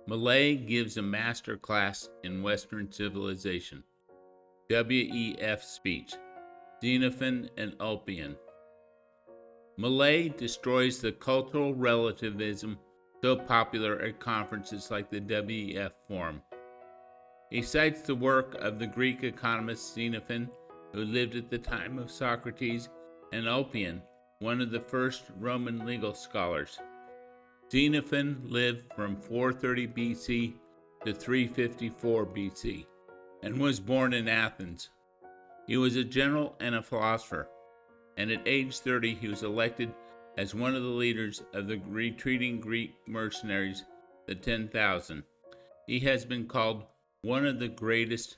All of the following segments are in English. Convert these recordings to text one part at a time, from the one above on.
Milei gives a masterclass in Western civilization. WEF speech. Xenophon and Ulpian. Milei destroys the cultural relativism so popular at conferences like the WEF Forum. He cites the work of the Greek economist Xenophon, who lived at the time of Socrates, and Ulpian, one of the first Roman legal scholars. Xenophon lived from 430 BC to 354 BC and was born in Athens. He was a general and a philosopher, and at age 30 he was elected as one of the leaders of the retreating Greek mercenaries, the 10,000. He has been called one of the greatest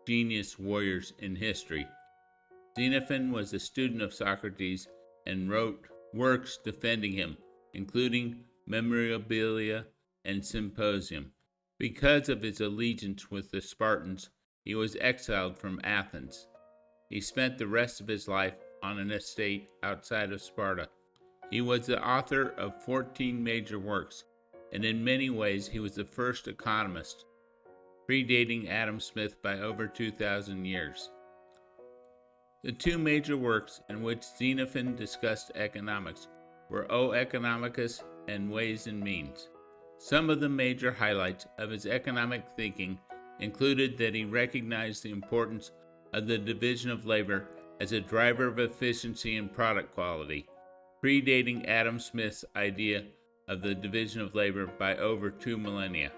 genius warriors in history. Xenophon was a student of Socrates and wrote works defending him, including Memorabilia and Symposium. Because of his allegiance with the Spartans, he was exiled from Athens. He spent the rest of his life on an estate outside of Sparta. He was the author of 14 major works, and in many ways he was the first economist, predating Adam Smith by over 2,000 years. The two major works in which Xenophon discussed economics were O Economicus and Ways and Means. Some of the major highlights of his economic thinking included that he recognized the importance of the division of labor as a driver of efficiency and product quality, predating Adam Smith's idea of the division of labor by over 2 millennia.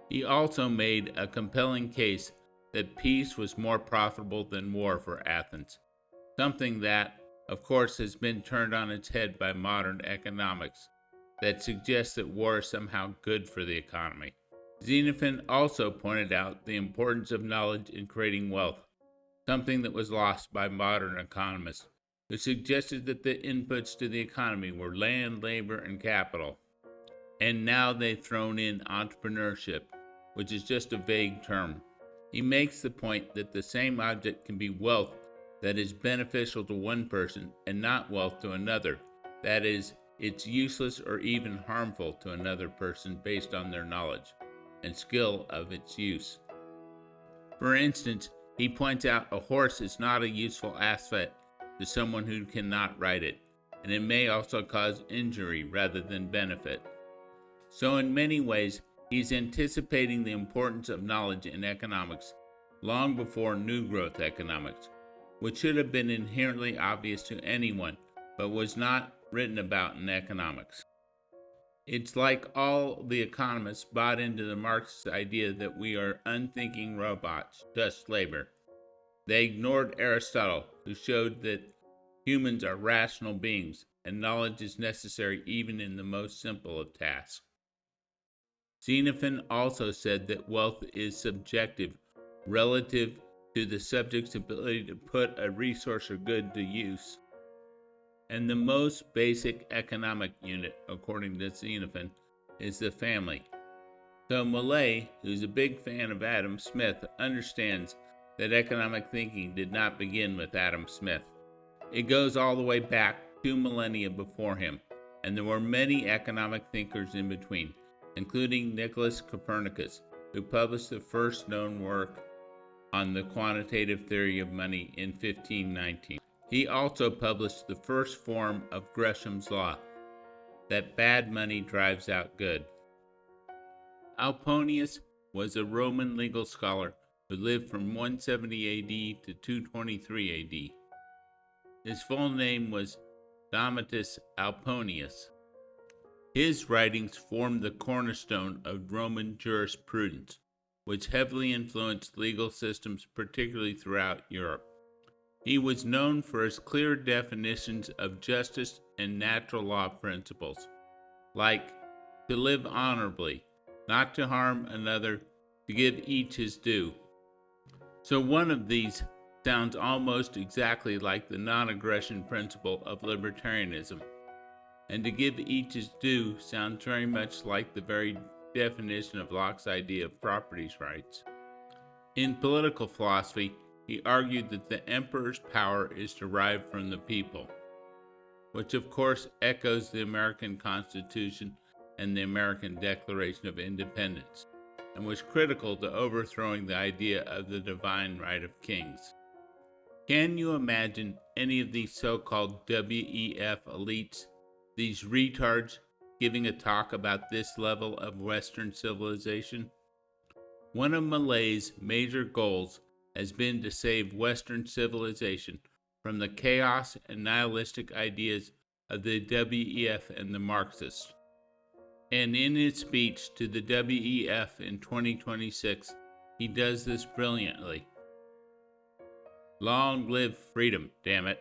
He also made a compelling case that peace was more profitable than war for Athens, something that, of course, has been turned on its head by modern economics that suggests that war is somehow good for the economy. Xenophon also pointed out the importance of knowledge in creating wealth, something that was lost by modern economists, who suggested that the inputs to the economy were land, labor, and capital. And now they've thrown in entrepreneurship, which is just a vague term. He makes the point that the same object can be wealth that is beneficial to one person and not wealth to another. That is, it's useless or even harmful to another person based on their knowledge and skill of its use. For instance, he points out a horse is not a useful asset to someone who cannot ride it, and it may also cause injury rather than benefit. So in many ways, he's anticipating the importance of knowledge in economics long before new growth economics, which should have been inherently obvious to anyone, but was not written about in economics. It's like all the economists bought into the Marxist idea that we are unthinking robots, just labor. They ignored Aristotle, who showed that humans are rational beings and knowledge is necessary even in the most simple of tasks. Xenophon also said that wealth is subjective relative to the subject's ability to put a resource or good to use. And the most basic economic unit, according to Xenophon, is the family. So Milei, who's a big fan of Adam Smith, understands that economic thinking did not begin with Adam Smith. It goes all the way back 2 millennia before him, and there were many economic thinkers in between, including Nicholas Copernicus, who published the first known work on the quantitative theory of money in 1519. He also published the first form of Gresham's law, that bad money drives out good. Alponius was a Roman legal scholar who lived from 170 AD to 223 AD. His full name was Domitius Alponius. His writings formed the cornerstone of Roman jurisprudence, which heavily influenced legal systems, particularly throughout Europe. He was known for his clear definitions of justice and natural law principles, like to live honorably, not to harm another, to give each his due. So one of these sounds almost exactly like the non-aggression principle of libertarianism, and to give each his due sounds very much like the very definition of Locke's idea of property rights. In political philosophy, he argued that the emperor's power is derived from the people, which of course echoes the American Constitution and the American Declaration of Independence, and was critical to overthrowing the idea of the divine right of kings. Can you imagine any of these so-called WEF elites, these retards, giving a talk about this level of Western civilization? One of Milei's major goals has been to save Western civilization from the chaos and nihilistic ideas of the WEF and the Marxists. And in his speech to the WEF in 2026, he does this brilliantly. Long live freedom, damn it.